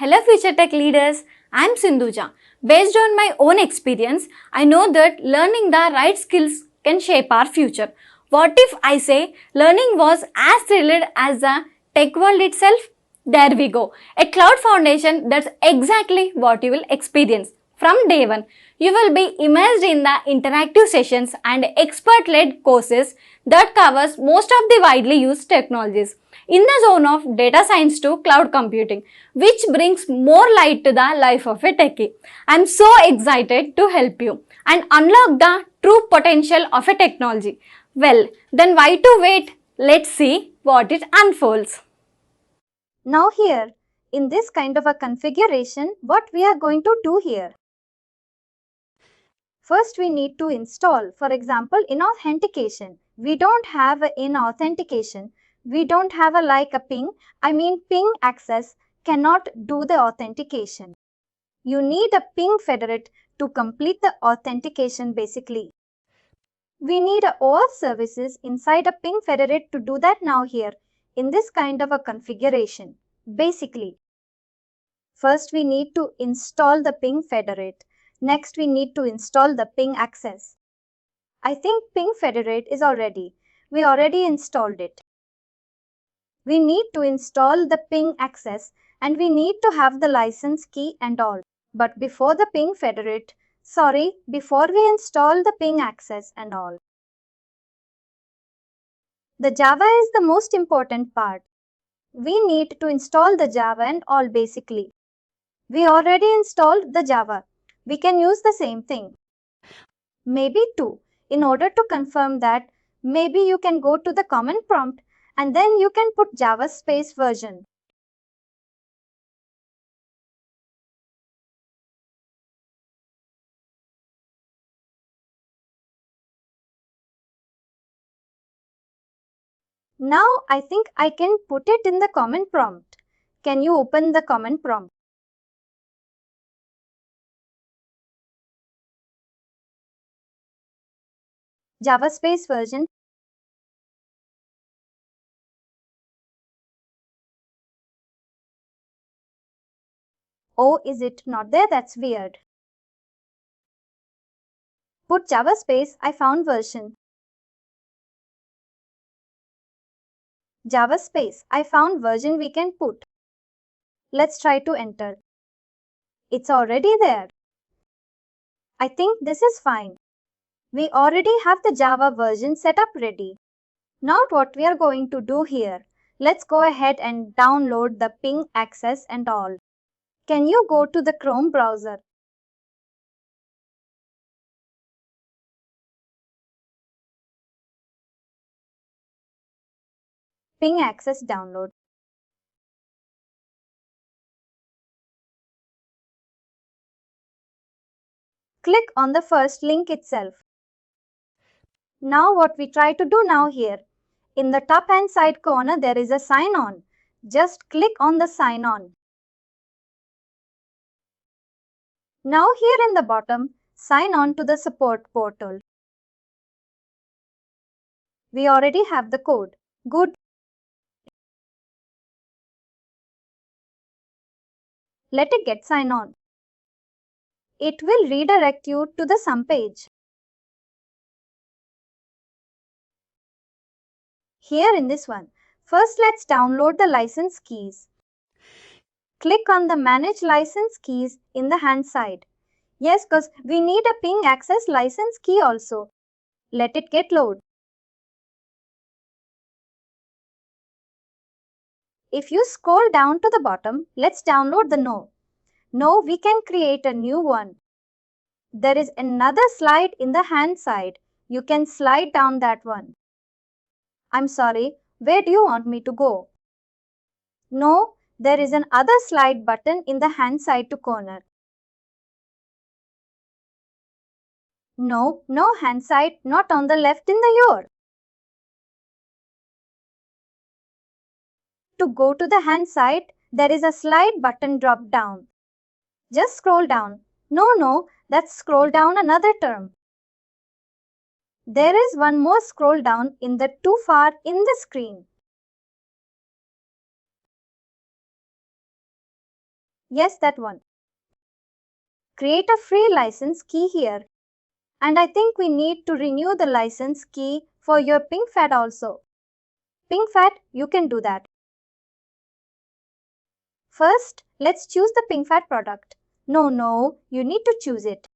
Hello future tech leaders, I am Sindhuja. Based on my own experience, I know that learning the right skills can shape our future. What if I say learning was as thrilled as the tech world itself? There we go. A cloud foundation, that's exactly what you will experience. From day one, you will be immersed in the interactive sessions and expert-led courses that covers most of the widely used technologies in the zone of data science to cloud computing, which brings more light to the life of a techie. I'm so excited to help you and unlock the true potential of a technology. Well, then why to wait? Let's see what it unfolds. Now here, in this kind of a configuration, what we are going to do here? First we need to install, for example, in authentication. We don't have in authentication. We don't have a ping. Ping access cannot do the authentication. You need a ping federate to complete the authentication basically. We need a OAuth services inside a ping federate to do that now here in this kind of a configuration. Basically, first we need to install the ping federate. Next we need to install the ping access. I think ping federate is already. We already installed it. We need to install the ping access and we need to have the license key and all. But before the ping federate, before we install the ping access and all, the Java is the most important part. We need to install the Java and all basically. We already installed the Java. We can use the same thing. Maybe two. In order to confirm that, maybe you can go to the command prompt and then you can put Java space version. Now I think I can put it in the command prompt. Can you open the command prompt? Java space version. Oh, is it not there? That's weird. Put Java space, I found version. Java space, I found version we can put. Let's try to enter. It's already there. I think this is fine. We already have the Java version set up ready. Now what we are going to do here, let's go ahead and download the ping access and all. Can you go to the Chrome browser? Ping access download. Click on the first link itself. Now what we try to do now here, in the top hand side corner there is a sign on. Just click on the sign on. Now here in the bottom, sign on to the support portal. We already have the code. Good. Let it get sign on. It will redirect you to the some page. Here in this one, first let's download the license keys. Click on the manage license keys in the hand side. Yes, because we need a ping access license key also. Let it get load. If you scroll down to the bottom, let's download the no. No, we can create a new one. There is another slide in the hand side. You can slide down that one. I'm sorry, where do you want me to go? No, there is another slide button in the hand side to corner. No, no hand side, not on the left in the your. To go to the hand side, there is a slide button drop down. Just scroll down. No, that's scroll down another term. There is one more scroll down in the too far in the screen. Yes, that one. Create a free license key here. And I think we need to renew the license key for your PingFat also. PingFat, you can do that. First, let's choose the PingFat product. No, you need to choose it.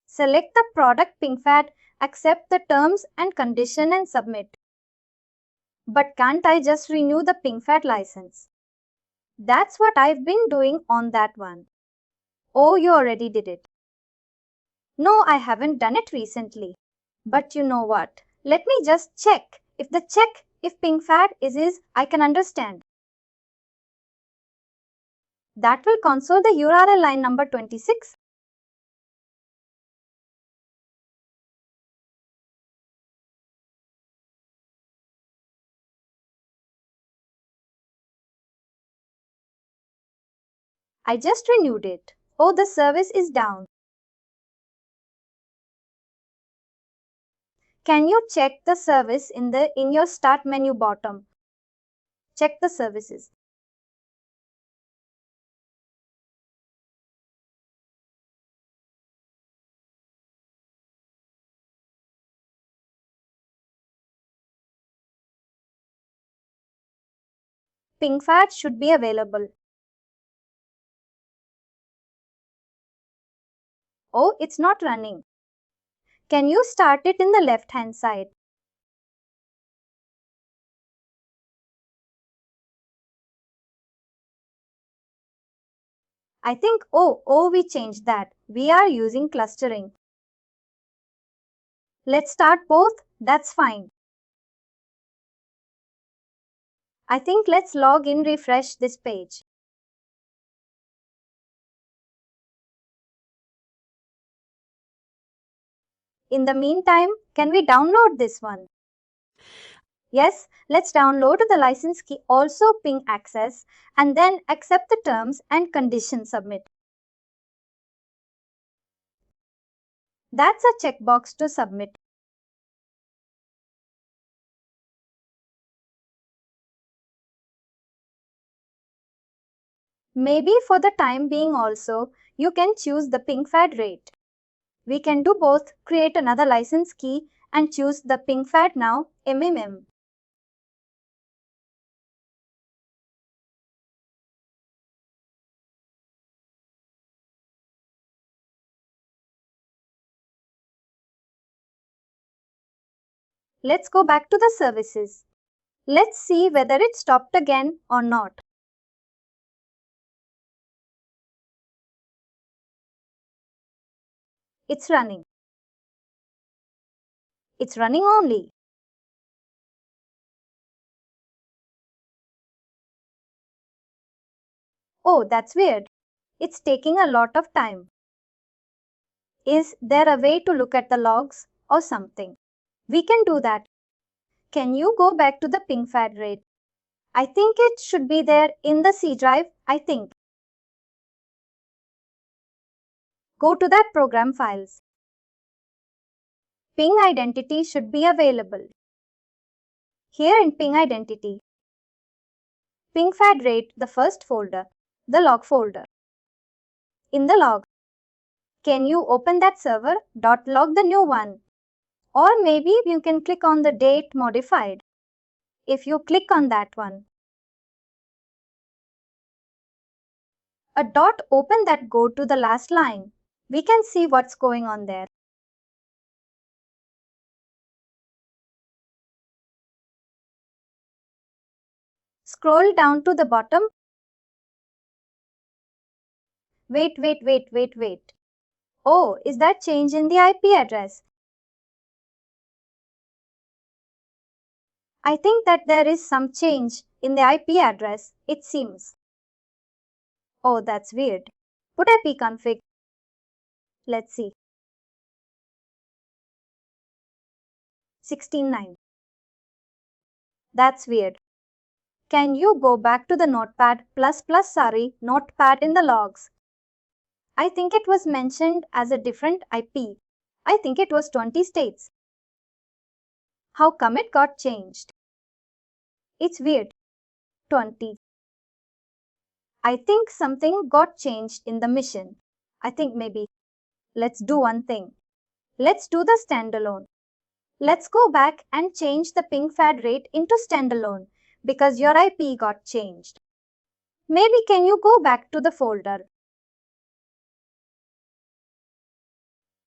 Select the product PingFat, accept the terms and condition and submit. But can't I just renew the PingFat license? That's what I've been doing on that one. Oh, you already did it. No, I haven't done it recently. But you know what? Let me just check. If PingFat is I can understand. That will console the URL line number 26. I just renewed it. Oh, the service is down. Can you check the service in your start menu bottom? Check the services. PingFat should be available. Oh, it's not running. Can you start it in the left hand side? I think, we changed that. We are using clustering. Let's start both. That's fine. I think let's log in, refresh this page. In the meantime, can we download this one? Yes, let's download the license key, also ping access, and then accept the terms and conditions, submit. That's a checkbox to submit. Maybe for the time being also, you can choose the PingFat rate. We can do both, create another license key and choose the PingFat now, MMM. Let's go back to the services. Let's see whether it stopped again or not. It's running. It's running only. Oh, that's weird. It's taking a lot of time. Is there a way to look at the logs or something? We can do that. Can you go back to the PingFat rate? I think it should be there in the C drive, I think. Go to that program files. Ping identity should be available. Here in ping identity, PingFat rate, the first folder, the log folder. In the log, can you open that server? .log the new one. Or maybe you can click on the date modified. If you click on that one, a dot open that go to the last line. We can see what's going on there. Scroll down to the bottom. Wait. Oh, is that change in the IP address? I think that there is some change in the IP address, it seems. Oh, that's weird. Put ipconfig. Let's see. 16.9. That's weird. Can you go back to the notepad notepad in the logs? I think it was mentioned as a different IP. I think it was 20 states. How come it got changed? It's weird. 20. I think something got changed in the mission. I think maybe. Let's do one thing. Let's do the standalone. Let's go back and change the ping fad rate into standalone because your IP got changed. Maybe can you go back to the folder?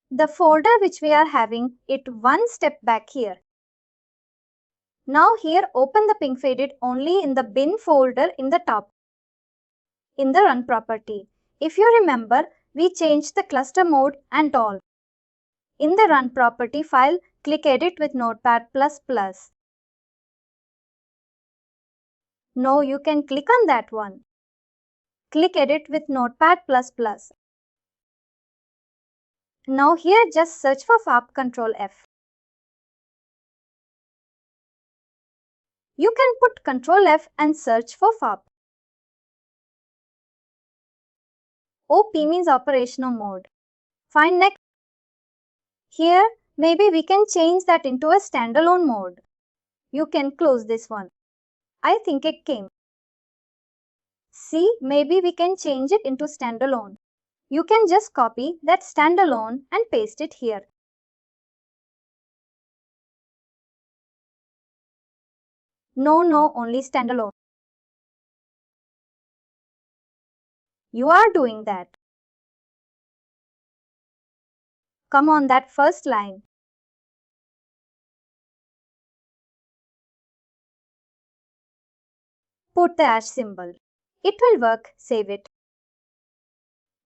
The folder which we are having it one step back here. Now here open the ping faded only in the bin folder in the top. In the run property. If you remember, we changed the cluster mode and all. In the run property file, click edit with notepad++. No, you can click on that one. Click edit with notepad++. Now here just search for FAP Ctrl F. You can put Ctrl F and search for FAP. OP means operational mode. Fine, next. Here, maybe we can change that into a standalone mode. You can close this one. I think it came. See, maybe we can change it into standalone. You can just copy that standalone and paste it here. No, only standalone. You are doing that. Come on, that first line. Put the hash symbol. It will work, save it.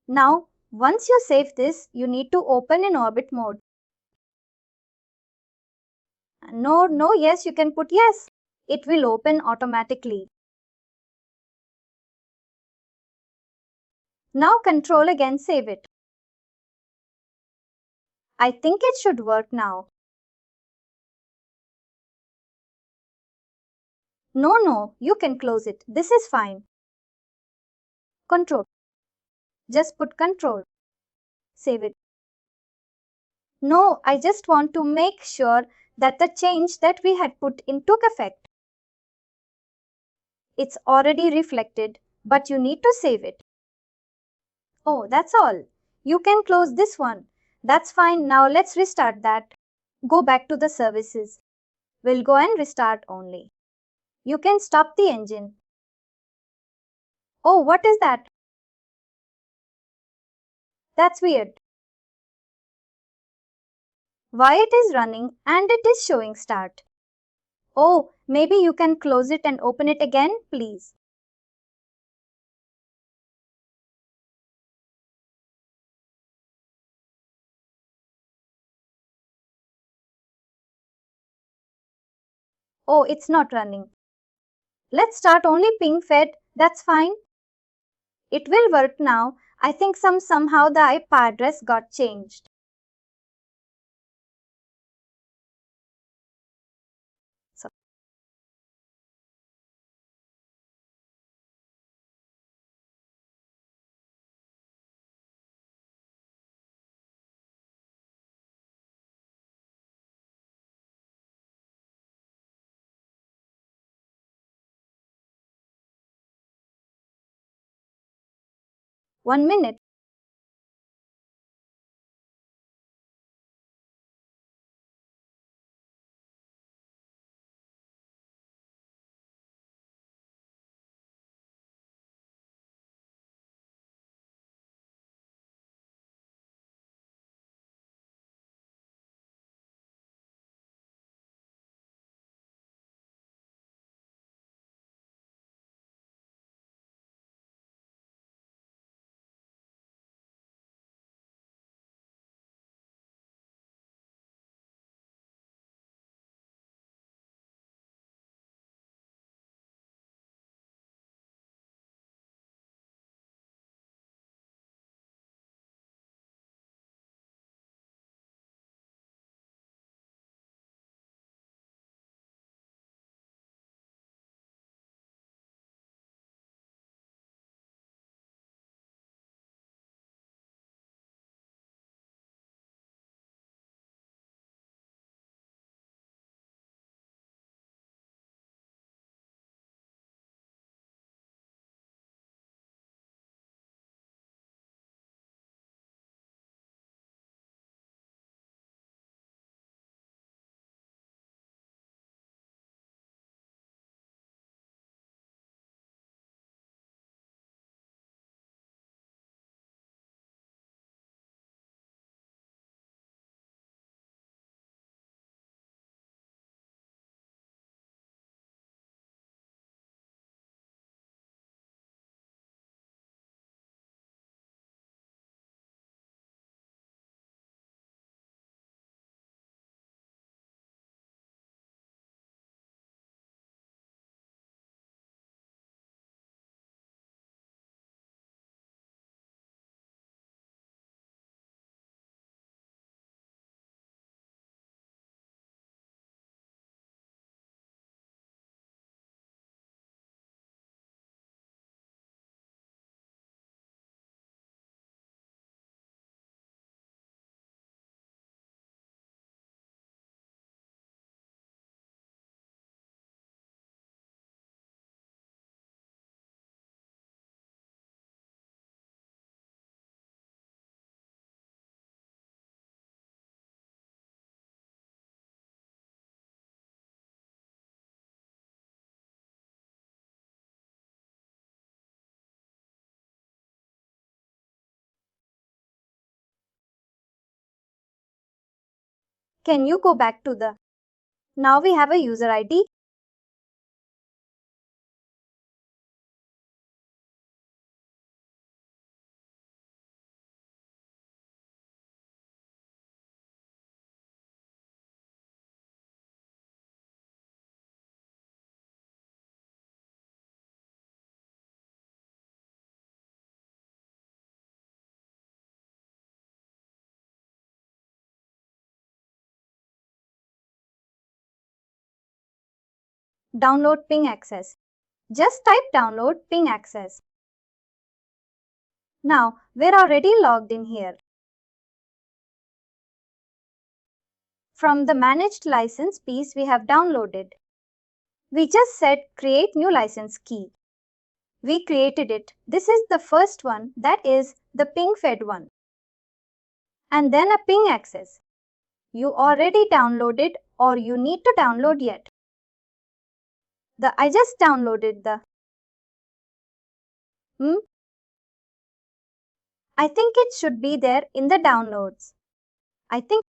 Now, once you save this, you need to open in orbit mode. No, yes, you can put yes. It will open automatically. Now control again, save it. I think it should work now. No, you can close it. This is fine. Control. Just put control. Save it. No, I just want to make sure that the change that we had put in took effect. It's already reflected, but you need to save it. Oh, that's all. You can close this one. That's fine. Now let's restart that. Go back to the services. We'll go and restart only. You can stop the engine. Oh, what is that? That's weird. Why it is running and it is showing start? Oh, maybe you can close it and open it again, please. Oh, it's not running. Let's start only ping fed. That's fine. It will work now. I think somehow the IP address got changed. One minute. Can you go back to the... Now we have a user ID. Download ping access. Just type download ping access. Now, we're already logged in here. From the managed license piece we have downloaded. We just said create new license key. We created it. This is the first one, that is the ping fed one. And then a ping access. You already downloaded or you need to download yet. I just downloaded the... I think it should be there in the downloads. I think...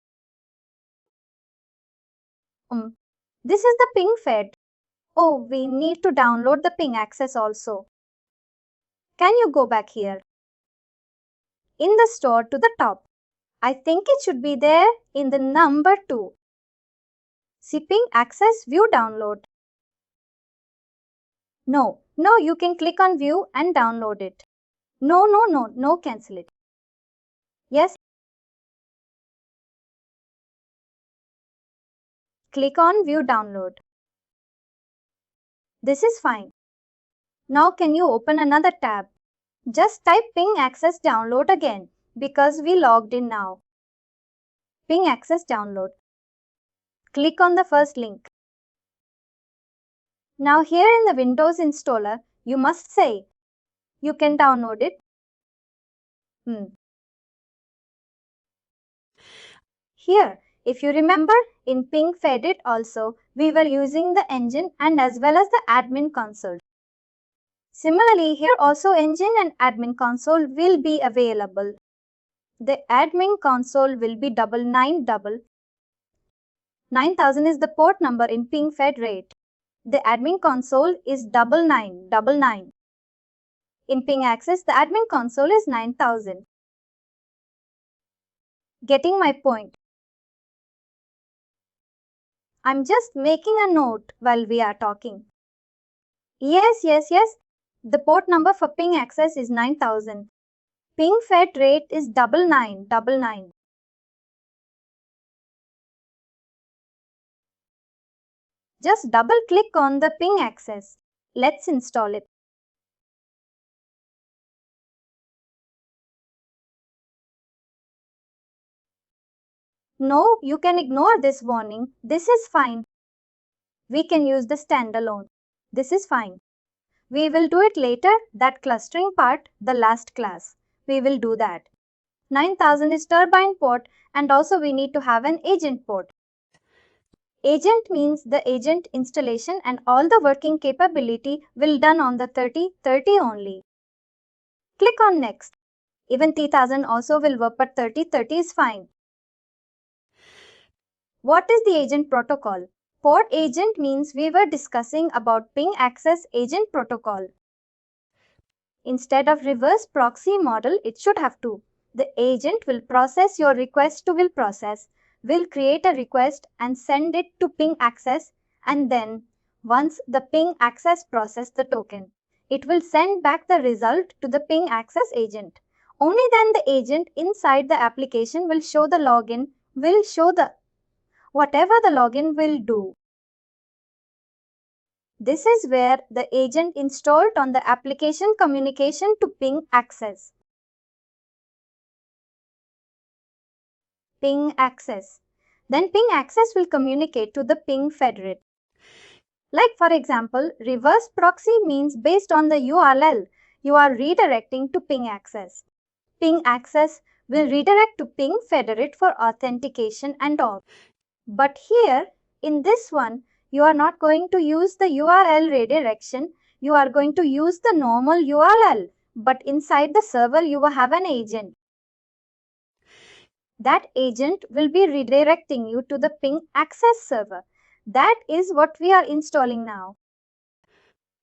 This is the ping fed. Oh, we need to download the ping access also. Can you go back here? In the store to the top. I think it should be there in the number 2. See ping access view download. No, you can click on view and download it. No, cancel it. Yes. Click on view download. This is fine. Now can you open another tab? Just type ping access download again because we logged in now. Ping access download. Click on the first link. Now here in the Windows installer, you must say, you can download it. Here, if you remember, in ping fedit also, we were using the engine and as well as the admin console. Similarly, here also engine and admin console will be available. The admin console will be 999. 9000 is the port number in ping fed rate. The admin console is 9999. In ping access, the admin console is 9000. Getting my point? I'm just making a note while we are talking. Yes. The port number for ping access is 9000. Ping fed rate is 9999. Just double click on the ping access. Let's install it. No, you can ignore this warning. This is fine. We can use the standalone. This is fine. We will do it later, that clustering part, the last class. We will do that. 9000 is turbine port and also we need to have an agent port. Agent means the agent installation and all the working capability will done on the 3030 only. Click on next. Even 3000 also will work but 3030 is fine. What is the agent protocol? Port agent means we were discussing about ping access agent protocol. Instead of reverse proxy model, it should have to. The agent will process your request to will process, will create a request and send it to ping access, and then once the ping access process the token, it will send back the result to the ping access agent. Only then the agent inside the application will show the login, will show the whatever the login will do. This is where the agent installed on the application communication to ping access. Ping access. Then ping access will communicate to the ping federate. Like for example, reverse proxy means based on the URL you are redirecting to ping access. Ping access will redirect to ping federate for authentication and all. But here, in this one, you are not going to use the URL redirection. You are going to use the normal URL. But inside the server, you will have an agent. That agent will be redirecting you to the ping access server. That is what we are installing now.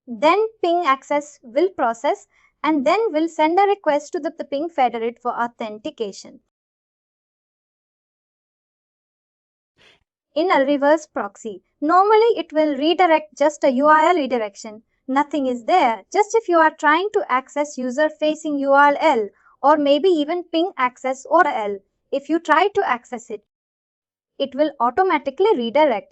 Then ping access will process and then will send a request to the ping federate for authentication. In a reverse proxy, normally it will redirect just a URL redirection. Nothing is there. Just if you are trying to access user-facing URL or maybe even ping access URL, if you try to access it, it will automatically redirect.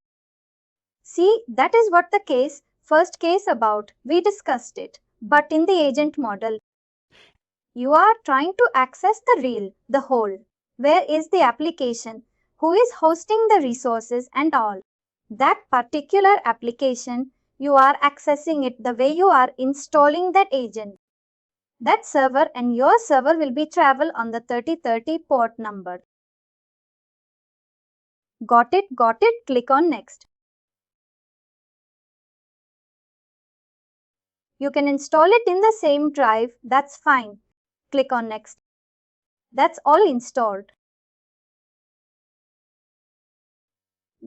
See, that is what the first case about. We discussed it. But in the agent model, you are trying to access the whole. Where is the application? Who is hosting the resources and all? That particular application, you are accessing it the way you are installing that agent. That server and your server will be travel on the 3030 port number. Got it? Click on next. You can install it in the same drive, that's fine. Click on next. That's all installed.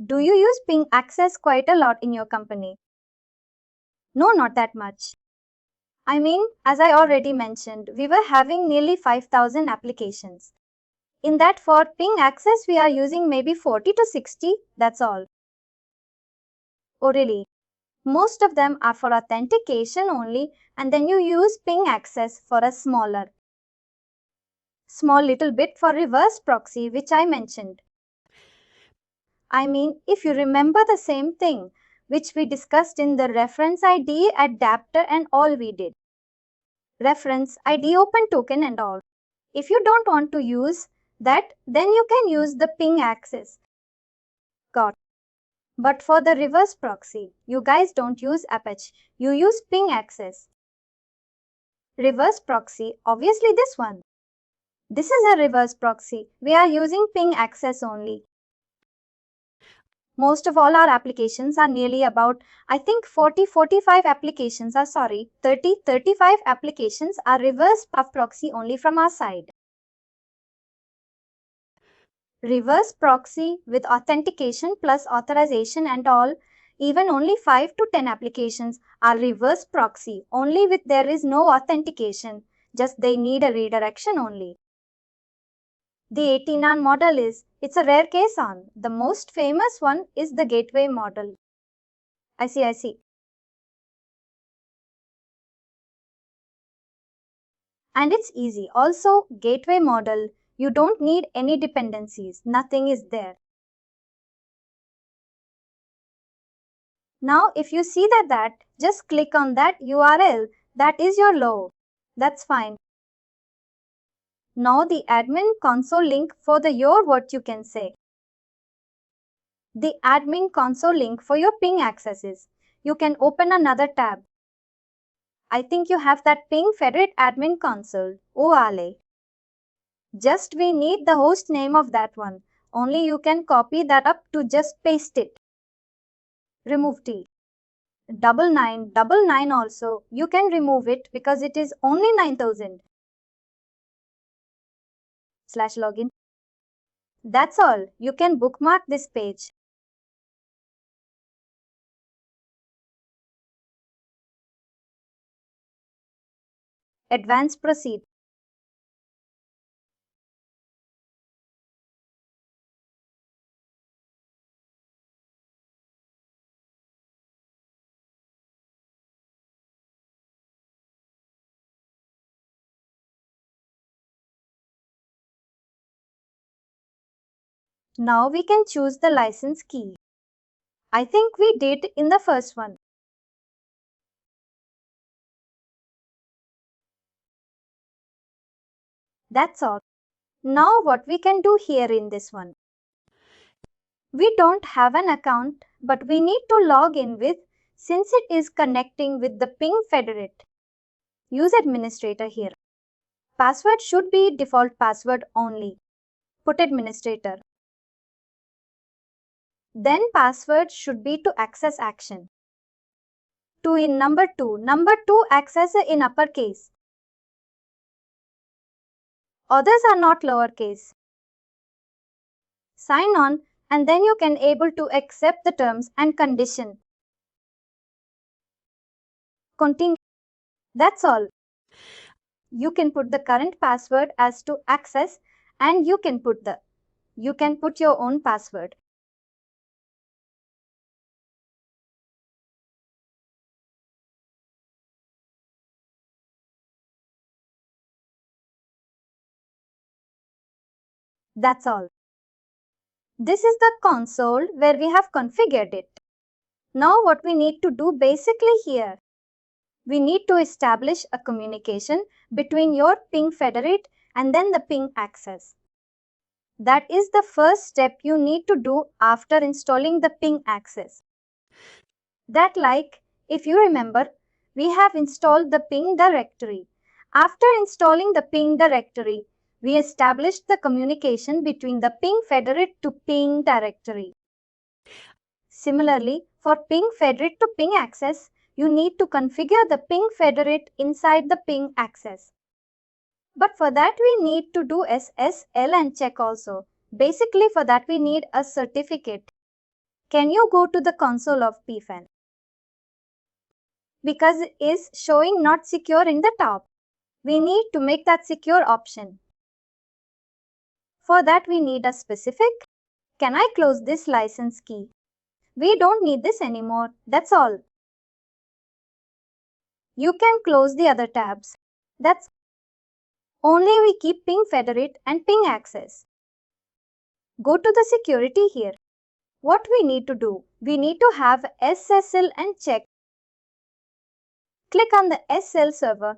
Do you use ping access quite a lot in your company? No, not that much. I mean, as I already mentioned, we were having nearly 5,000 applications. In that for ping access, we are using maybe 40 to 60, that's all. Oh really? Most of them are for authentication only and then you use ping access for a small little bit for reverse proxy which I mentioned. I mean, if you remember the same thing which we discussed in the reference ID adapter and all we did. Reference ID open token and all. If you don't want to use that, then you can use the ping access. Got. But for the reverse proxy, you guys don't use Apache, you use ping access. Reverse proxy, obviously this one. This is a reverse proxy. We are using ping access only. Most of all our applications are nearly about, I think 40-45 applications are 30-35 applications are reverse proxy only from our side. Reverse proxy with authentication plus authorization and all, even only 5 to 10 applications are reverse proxy, only with there is no authentication, just they need a redirection only. The 18 model it's a rare case on. The most famous one is the gateway model. I see. And it's easy. Also, gateway model, you don't need any dependencies. Nothing is there. Now, if you see that, just click on that URL. That is your low. That's fine. Now, the admin console link for your what you can say. The admin console link for your ping accesses. You can open another tab. I think you have that ping federate admin console. OALE. Just we need the host name of that one. Only you can copy that up to just paste it. Remove T. 9999 also. You can remove it because it is only 9000. /login. That's all. You can bookmark this page. Advanced proceed. Now we can choose the license key. I think we did in the first one. That's all. Now what we can do here in this one. We don't have an account, but we need to log in with, since it is connecting with the ping federate. Use administrator here. Password should be default password only. Put administrator. Then password should be to access action. Number 2 access in uppercase. . Others are not lowercase. sign on, and then you can able to accept the terms and condition. Continue. That's all. You can put the current password as to access, and you can put your own password. That's all. This is the console where we have configured it. Now what we need to do basically here, we need to establish a communication between your ping federate and then the ping access. That is the first step you need to do after installing the ping access. That like, if you remember, we have installed the ping directory. After installing the ping directory, we established the communication between the ping federate to ping directory. Similarly, for ping federate to ping access, you need to configure the ping federate inside the ping access. But for that we need to do SSL and check also. Basically for that we need a certificate. Can you go to the console of pfan? Because it is showing not secure in the top. We need to make that secure option. For that we need a specific. Can I close this license key? We don't need this anymore. That's all. You can close the other tabs. That's only we keep ping federate and ping access. Go to the security here. What we need to do? We need to have SSL and check. Click on the SL server.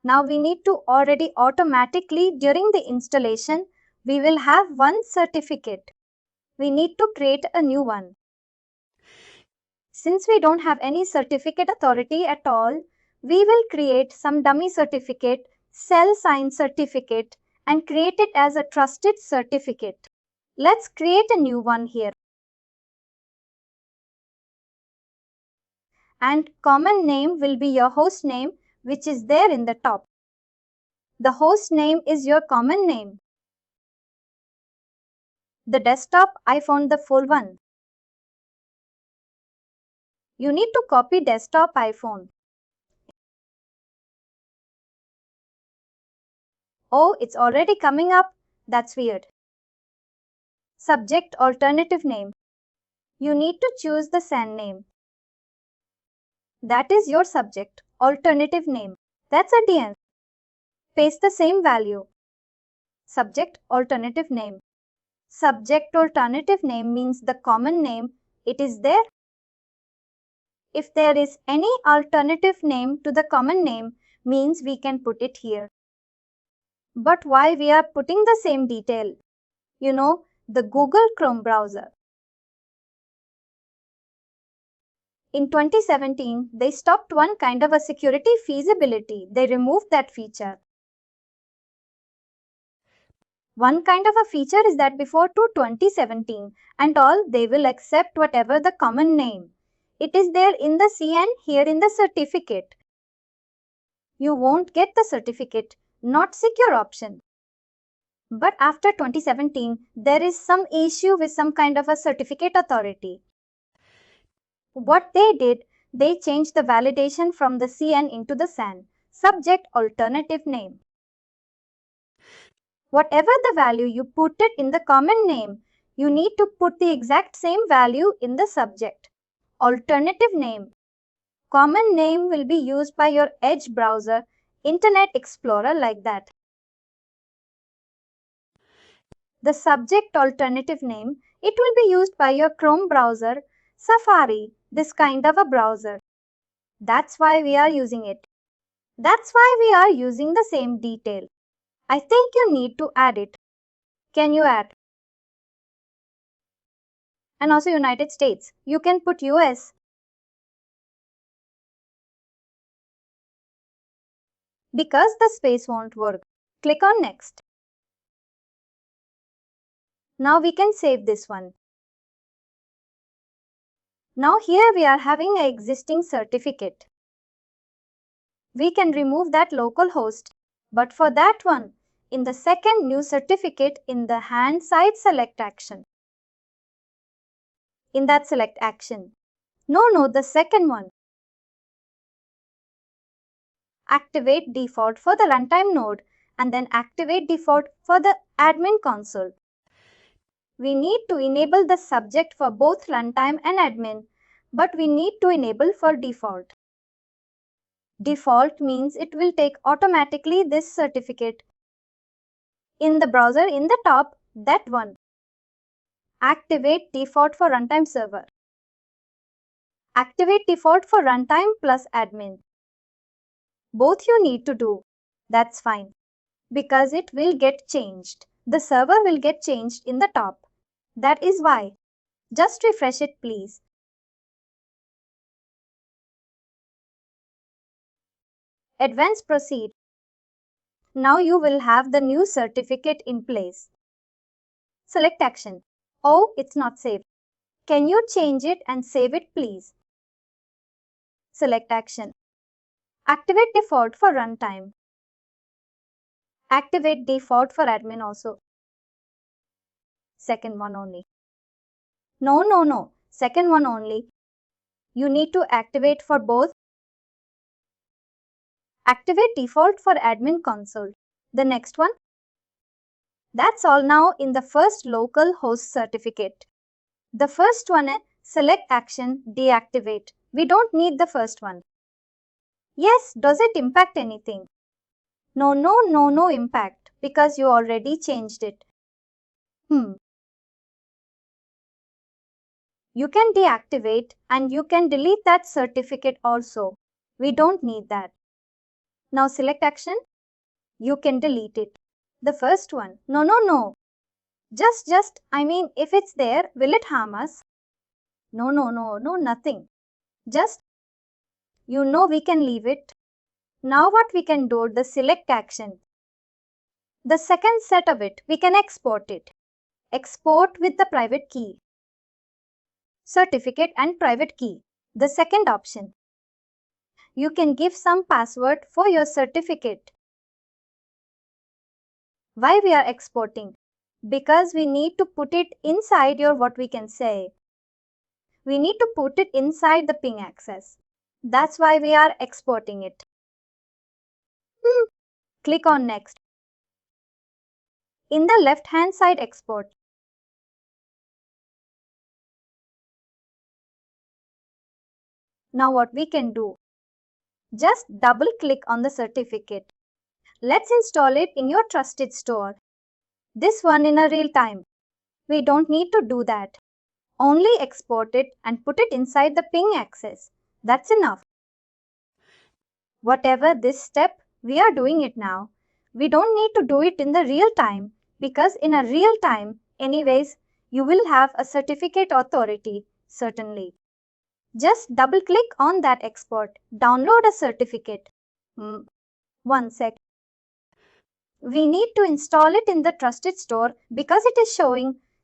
Now we need to already automatically during the installation, we will have one certificate. We need to create a new one. Since we don't have any certificate authority at all, we will create some dummy certificate, self-signed certificate, and create it as a trusted certificate. Let's create a new one here. And common name will be your host name, which is there in the top. The host name is your common name. The desktop iPhone, the full one. You need to copy desktop iPhone. Oh, it's already coming up. That's weird. Subject alternative name. You need to choose the SAN name. That is your subject alternative name. That's a DN. Paste the same value. Subject alternative name. Subject alternative name means the common name. It is there. If there is any alternative name to the common name, means we can put it here. But why we are putting the same detail? You know, the Google Chrome browser. In 2017, they stopped one kind of a security feasibility. They removed that feature. One kind of a feature is that before to 2017 and all, they will accept whatever the common name. It is there in the CN here in the certificate. You won't get the certificate, not secure option. But after 2017, there is some issue with some kind of a certificate authority. What they did, they changed the validation from the CN into the SAN, subject alternative name. Whatever the value you put it in the common name, you need to put the exact same value in the subject. Alternative name. Common name will be used by your Edge browser, Internet Explorer like that. The subject alternative name, it will be used by your Chrome browser, Safari, this kind of a browser. That's why we are using it. That's why we are using the same detail. I think you need to add it. Can you add? And also United States. You can put US. Because the space won't work. Click on Next. Now we can save this one. Now here we are having an existing certificate. we can remove that local host. But for that one, in the second new certificate in the hand side select action. In that select action. No, the second one. Activate default for the runtime node and then activate default for the admin console. We need to enable the subject for both runtime and admin, but we need to enable for default. Default means it will take automatically this certificate. In the browser in the top, that one. Activate default for runtime server. Activate default for runtime plus admin. Both you need to do. That's fine. Because it will get changed. The server will get changed in the top. That is why. Just refresh it, please. Advanced proceed. Now you will have the new certificate in place. Select action. Oh, it's not saved. Can you change it and save it, please? Select action. Activate default for runtime. Activate default for admin also. Second one only. No. Second one only. You need to activate for both. Activate default for admin console. The next one. That's all now in the first local host certificate. The first one is select action deactivate. We don't need the first one. Yes, does it impact anything? No impact because you already changed it. You can deactivate and you can delete that certificate also. We don't need that. Now select action. You can delete it. The first one. No. I mean, if it's there, will it harm us? No, nothing. Just, we can leave it. Now what we can do, the select action. The second set of it, we can export it. Export with the private key. Certificate and private key. The second option. You can give some password for your certificate. Why we are exporting? Because we need to put it inside your what we can say. We need to put it inside the ping access. That's why we are exporting it. Click on next. In the left hand side export. Now what we can do? Just double click on the certificate. Let's install it in your trusted store. This one in a real time. We don't need to do that. Only export it and put it inside the ping access. That's enough. Whatever this step, we are doing it now. We don't need to do it in the real time because in a real time, anyways, you will have a certificate authority, certainly. Just double click on that export. Download a certificate. 1 sec. We need to install it in the trusted store because it is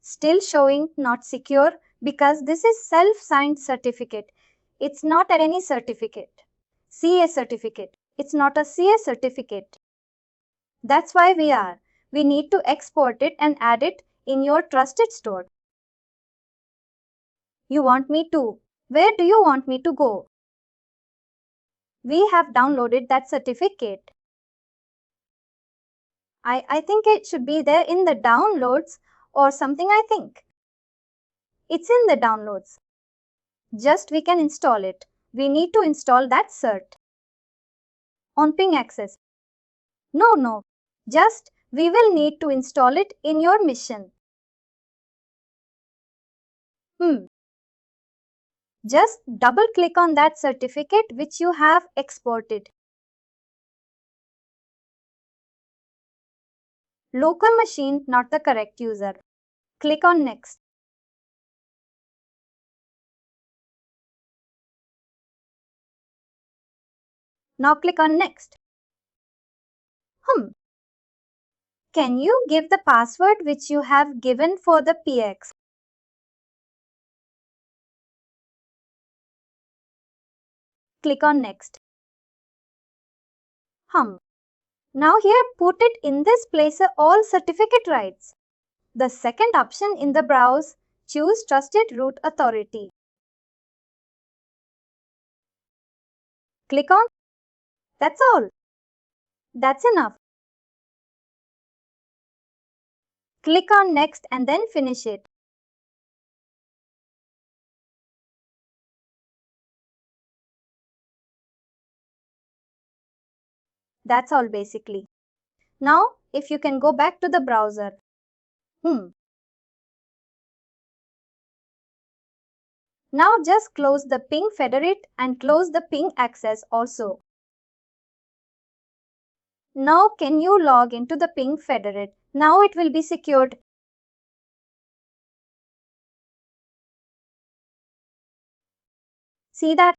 still showing not secure because this is self-signed certificate. It's not any certificate. CA certificate. It's not a CA certificate. That's why we need to export it and add it in your trusted store. You want me to? Where do you want me to go? We have downloaded that certificate. I think it should be there in the downloads or something I think. It's in the downloads. Just we can install it. We need to install that cert. On ping access. No. Just we will need to install it in your mission. Just double click on that certificate which you have exported. Local machine, not the correct user. Click on next. Now click on next. Can you give the password which you have given for the PX? Click on next. Now here put it in this place all certificate rights. The second option in the browse, choose trusted root authority. Click on. That's all. That's enough. Click on next and then finish it. That's all basically. Now if you can go back to the browser. Now just close the ping federate and close the ping access also. Now can you log into the ping federate? Now it will be secured. See that?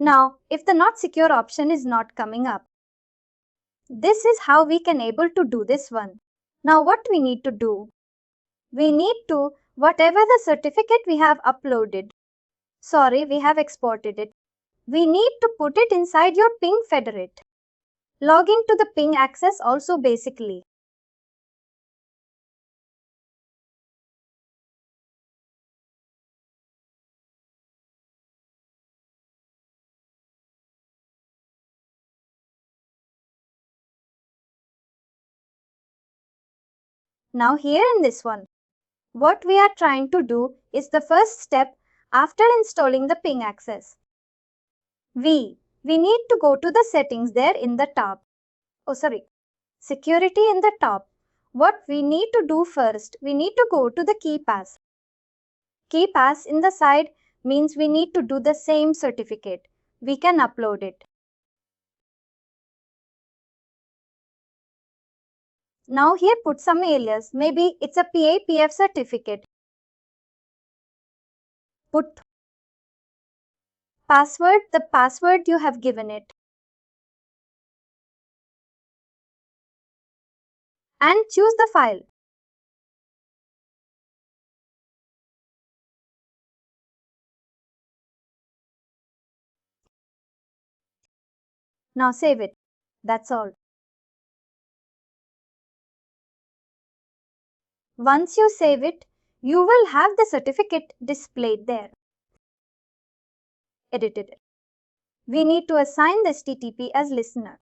Now if the not secure option is not coming up. This is how we can able to do this one. Now what we need to do? We need to, whatever the certificate we have uploaded. Sorry, we have exported it. We need to put it inside your ping federate. Log into the ping access also basically. Now here in this one, what we are trying to do is the first step after installing the ping access. We need to go to the settings there in the top. Security in the top. What we need to do first, we need to go to the key pass. Key pass in the side means we need to do the same certificate. We can upload it. Now here put some alias. Maybe it's a PAPF certificate. Put password, the password you have given it. And choose the file. Now save it. That's all. Once you save it, you will have the certificate displayed there. Edited it. We need to assign the HTTP as listener.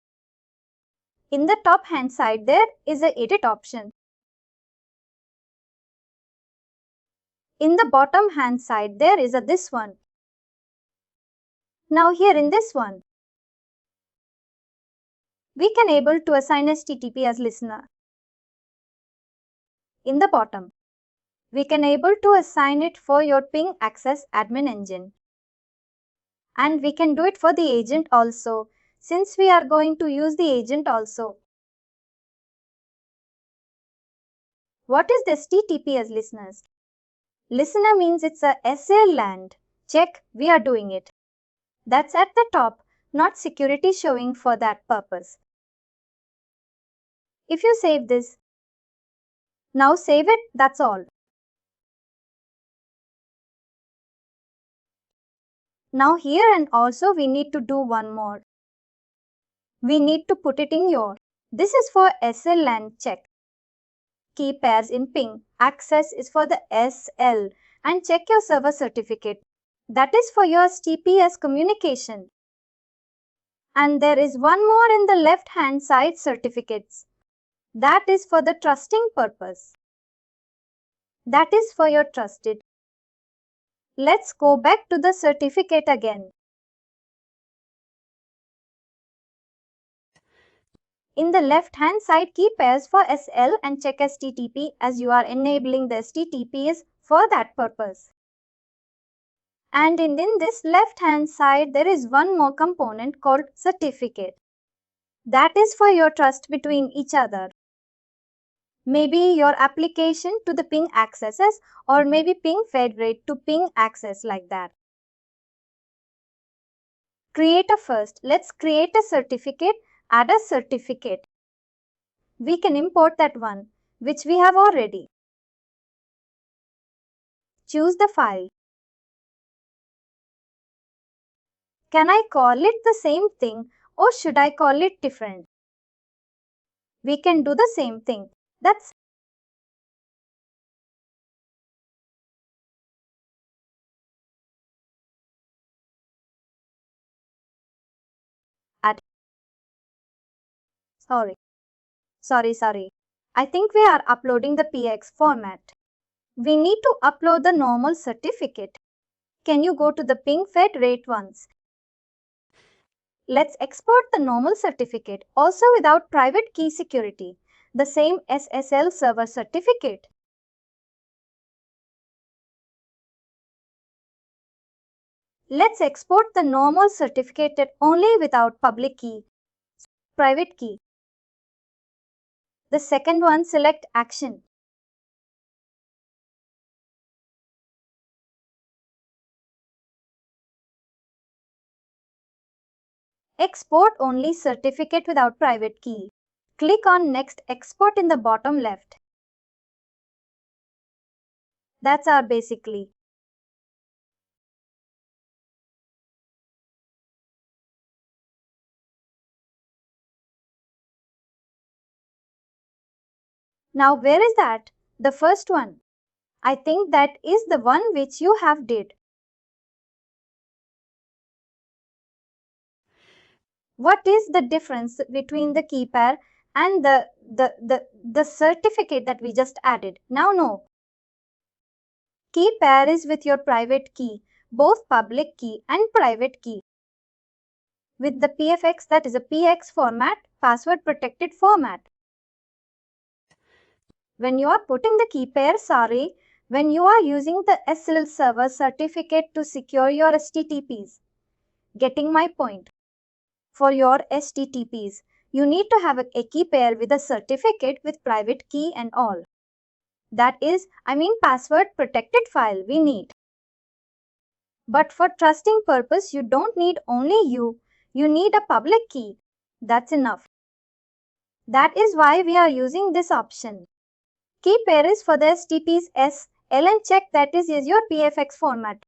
In the top hand side there is a edit option. In the bottom hand side there is this one. Now here in this one, we can able to assign HTTP as listener. In the bottom, we can able to assign it for your ping access admin engine. And we can do it for the agent also, since we are going to use the agent also. What is this HTTP as listeners? Listener means it's a SL land. Check, we are doing it. That's at the top, not security showing for that purpose. If you save this, now save it, that's all. Now here and also we need to do one more. We need to put it in your. This is for SLAN check. Key pairs in ping. Access is for the SL and check your server certificate. That is for your TPS communication. And there is one more in the left hand side certificates. That is for the trusting purpose. That is for your trusted. Let's go back to the certificate again. In the left hand side, key pairs for SL and check HTTP as you are enabling the HTTPs for that purpose. And in this left hand side, there is one more component called certificate. That is for your trust between each other. Maybe your application to the ping accesses or maybe ping federate to ping access like that. Create a first. Let's create a certificate. Add a certificate. We can import that one, which we have already. Choose the file. Can I call it the same thing Or should I call it different? We can do the same thing. That's at sorry. I think we are uploading the PX format. We need to upload the normal certificate. Can you go to the ping fed rate once? Let's export the normal certificate also without private key security, the same SSL server certificate. Let's export the normal certificate only without public key, private key. The second one, select action. Export only certificate without private key. Click on next export in the bottom left. That's our basically. Now where is that? The first one. I think that is the one which you have did. What is the difference between the key pair and the certificate that we just added? Now no. Key pair is with your private key, both public key and private key. With the PFX, that is a PX format, password protected format. When you are putting the key pair, when you are using the SSL server certificate to secure your HTTPs. Getting my point? For your HTTPs, you need to have a key pair with a certificate with private key and all. That is, password protected file we need. But for trusting purpose, you don't need only you need a public key. That's enough. That is why we are using this option. Key pair is for the HTTPs SL and check that is your PFX format.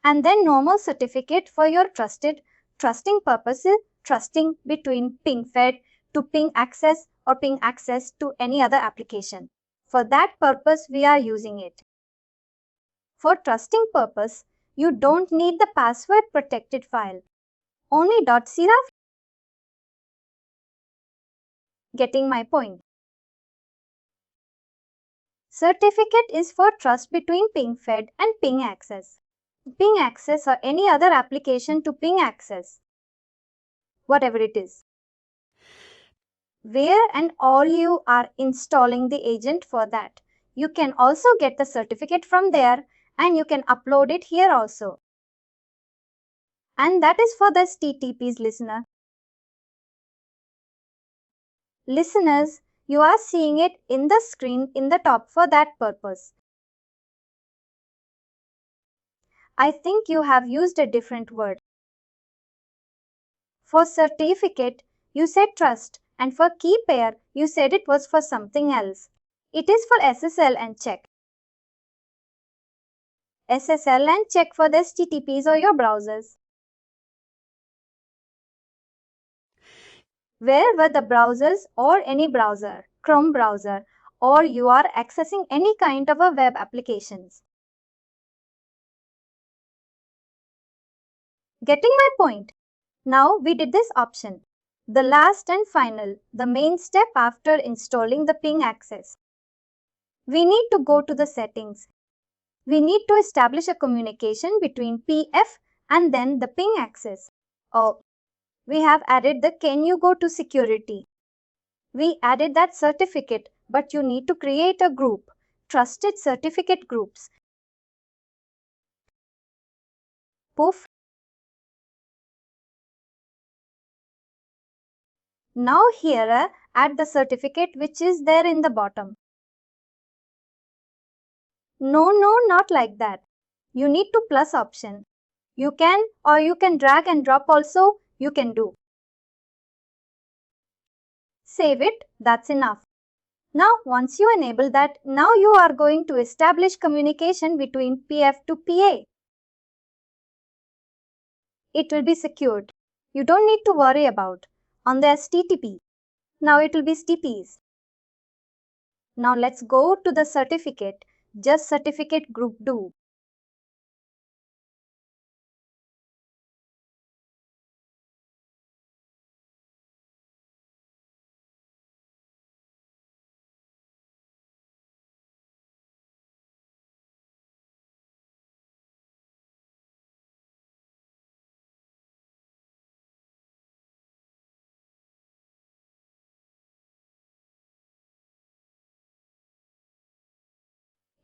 And then normal certificate for your trusting purposes, trusting between ping fed to ping access or ping access to any other application. For that purpose, we are using it. For trusting purpose, you don't need the password protected file. Only .craf. Getting my point? Certificate is for trust between ping fed and ping access. Ping access or any other application to ping access. Whatever it is. Where and all you are installing the agent for that. You can also get the certificate from there and you can upload it here also. And that is for the HTTPs listener. Listeners, you are seeing it in the screen in the top for that purpose. I think you have used a different word. For certificate, you said trust, and for key pair, you said it was for something else. It is for SSL and check. SSL and check for the HTTPs or your browsers. Where were the browsers or any browser, Chrome browser, or you are accessing any kind of a web applications. Getting my point? Now we did this option. The last and final, the main step after installing the ping access. We need to go to the settings. We need to establish a communication between PF and then the ping access. Oh, we have added the can you go to security. We added that certificate, but you need to create a group, trusted certificate groups. Poof. Now here add the certificate which is there in the bottom. No, not like that. You need to plus option. You can drag and drop also, you can do. Save it, that's enough. Now once you enable that, now you are going to establish communication between PF to PA. It will be secured. You don't need to worry about on the HTTP. Now it will be STPs. Now let's go to the certificate. Just certificate group do.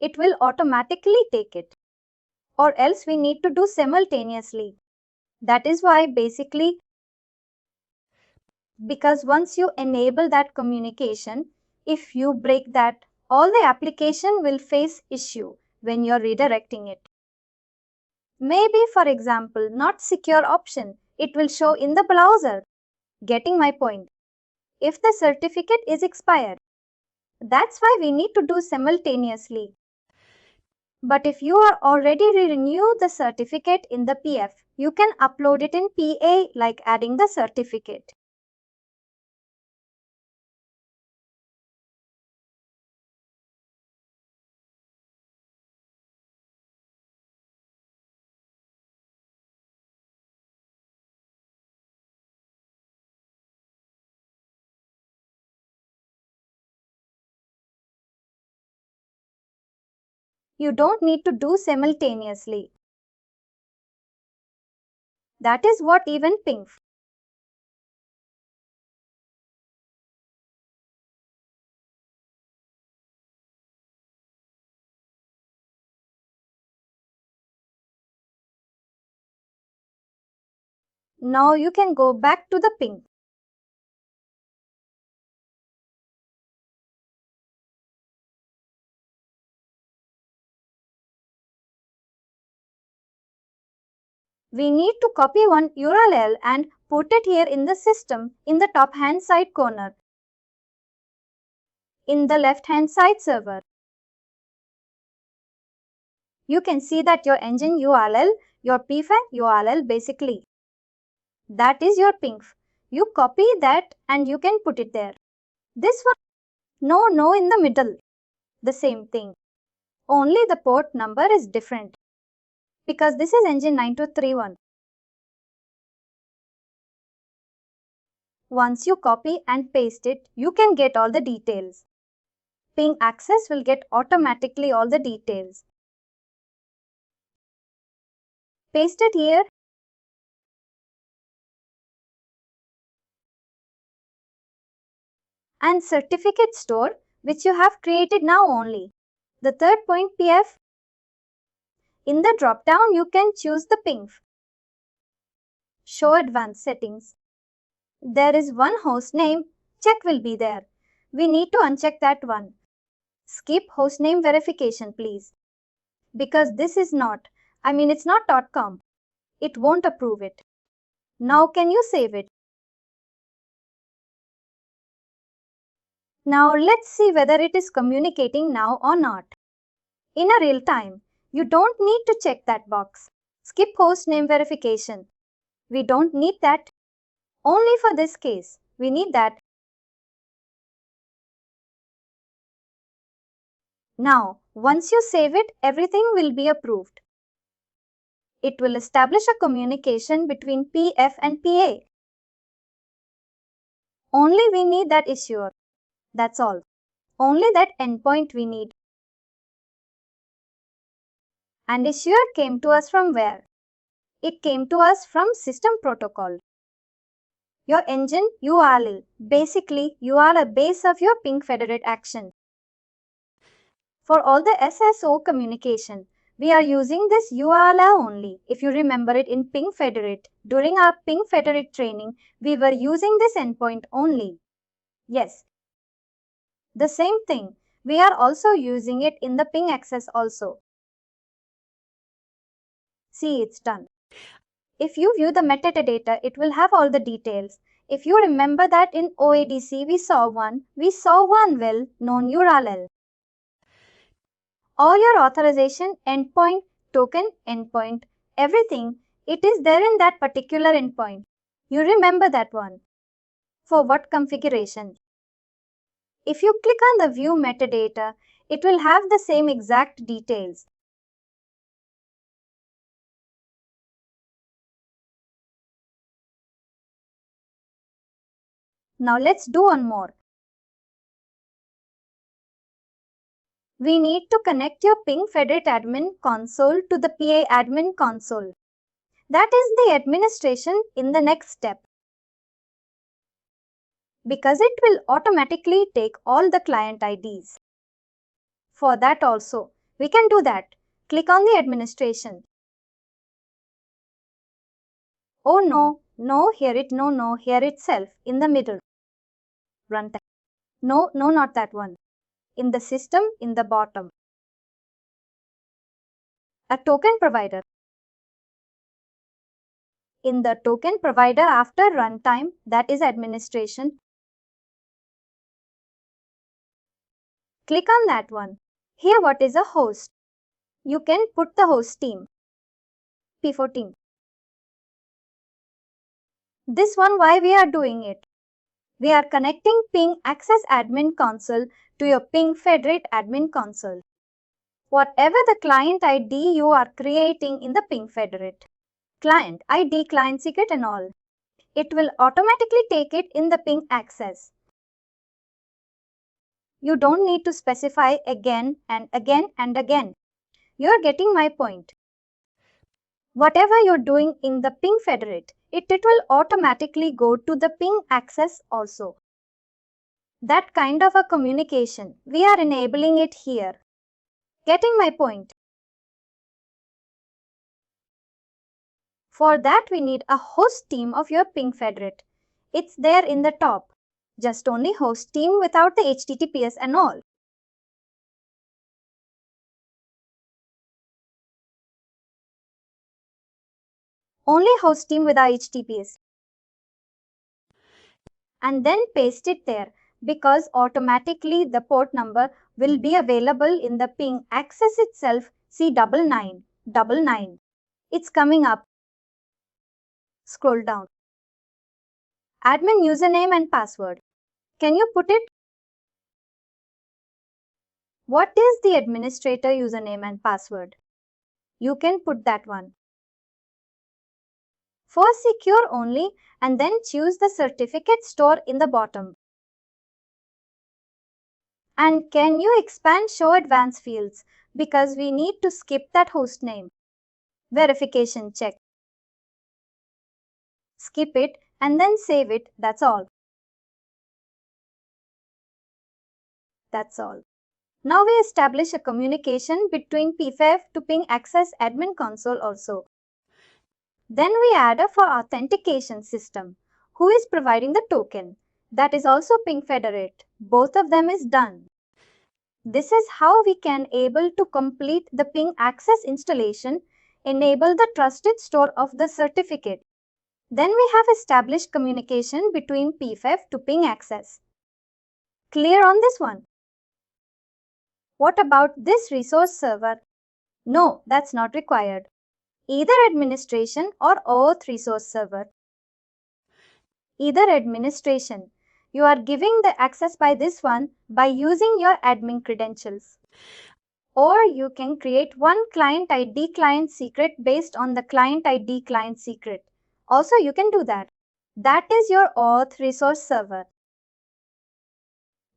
It will automatically take it. Or else we need to do simultaneously. That is why basically, because once you enable that communication, if you break that, all the application will face issue when you're redirecting it. Maybe for example, not secure option, it will show in the browser. Getting my point? If the certificate is expired, that's why we need to do simultaneously. But if you are already renew the certificate in the PF, you can upload it in PA like adding the certificate. You don't need to do simultaneously. That is what even ping. Now you can go back to the ping. We need to copy one URL and put it here in the system in the top hand side corner. In the left hand side server. You can see that your engine URL, your pfan URL basically. That is your ping. You copy that and you can put it there. This one, no in the middle. The same thing. Only the port number is different. Because this is engine 9231. Once you copy and paste it, you can get all the details. Ping access will get automatically all the details. Paste it here. And certificate store, which you have created now only. The third point PF. In the drop down, you can choose the ping. Show advanced settings. There is one host name, check will be there. We need to uncheck that one. Skip hostname verification please. Because this is not, it's not .com. It won't approve it. Now can you save it? Now let's see whether it is communicating now or not. In a real time, you don't need to check that box. Skip hostname verification. We don't need that. Only for this case, we need that. Now, once you save it, everything will be approved. It will establish a communication between PF and PA. Only we need that issuer. That's all. Only that endpoint we need. And issuer came to us from where? It came to us from system protocol. Your engine URL. Basically, you are a base of your ping federate action. For all the SSO communication, we are using this URL only. If you remember it in ping federate, during our ping federate training, we were using this endpoint only. Yes. The same thing, we are also using it in the ping access also. See, it's done. If you view the metadata, it will have all the details. If you remember that in OADC we saw one well-known URL. All your authorization, endpoint, token, endpoint, everything It is there in that particular endpoint. You remember that one. For what configuration? If you click on the view metadata, it will have the same exact details. Now let's do one more. We need to connect your Ping Federate admin console to the PA admin console. That is the administration in the next step. Because it will automatically take all the client IDs. For that also, we can do that. Click on the administration. Oh no, here itself, in the middle. Runtime. No, not that one. In the system, in the bottom. A token provider. In the token provider after runtime, that is administration. Click on that one. Here what is a host? You can put the host team. P4 team. This one why we are doing it? We are connecting Ping Access Admin Console to your Ping Federate Admin Console. Whatever the client ID you are creating in the Ping Federate, client ID, client secret and all, it will automatically take it in the Ping Access. You don't need to specify again and again and again. You're getting my point. Whatever you're doing in the Ping Federate, it will automatically go to the Ping Access also. That kind of a communication, we are enabling it here. Getting my point? For that we need a host team of your Ping Federate. It's there in the top. Just only host team without the HTTPS and all. Only host team without HTTPS. And then paste it there because automatically the port number will be available in the Ping Access itself. C9999. It's coming up. Scroll down. Admin username and password. Can you put it? What is the administrator username and password? You can put that one. For secure only and then choose the certificate store in the bottom. And can you expand show advanced fields because we need to skip that host name. Verification check. Skip it and then save it, that's all. That's all. Now we establish a communication between PFF to Ping Access Admin Console also. Then we add a for authentication system. Who is providing the token? That is also Ping Federate. Both of them is done. This is how we can able to complete the Ping Access installation, enable the trusted store of the certificate. Then we have established communication between PFF to Ping Access. Clear on this one? What about this resource server? No, that's not required. Either administration or OAuth resource server. Either administration. You are giving the access by this one by using your admin credentials. Or you can create one client ID client secret based on the client ID client secret. Also, you can do that. That is your OAuth resource server.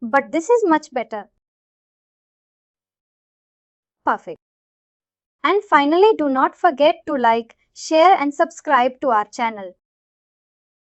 But this is much better. Perfect. And finally, do not forget to like, share and subscribe to our channel.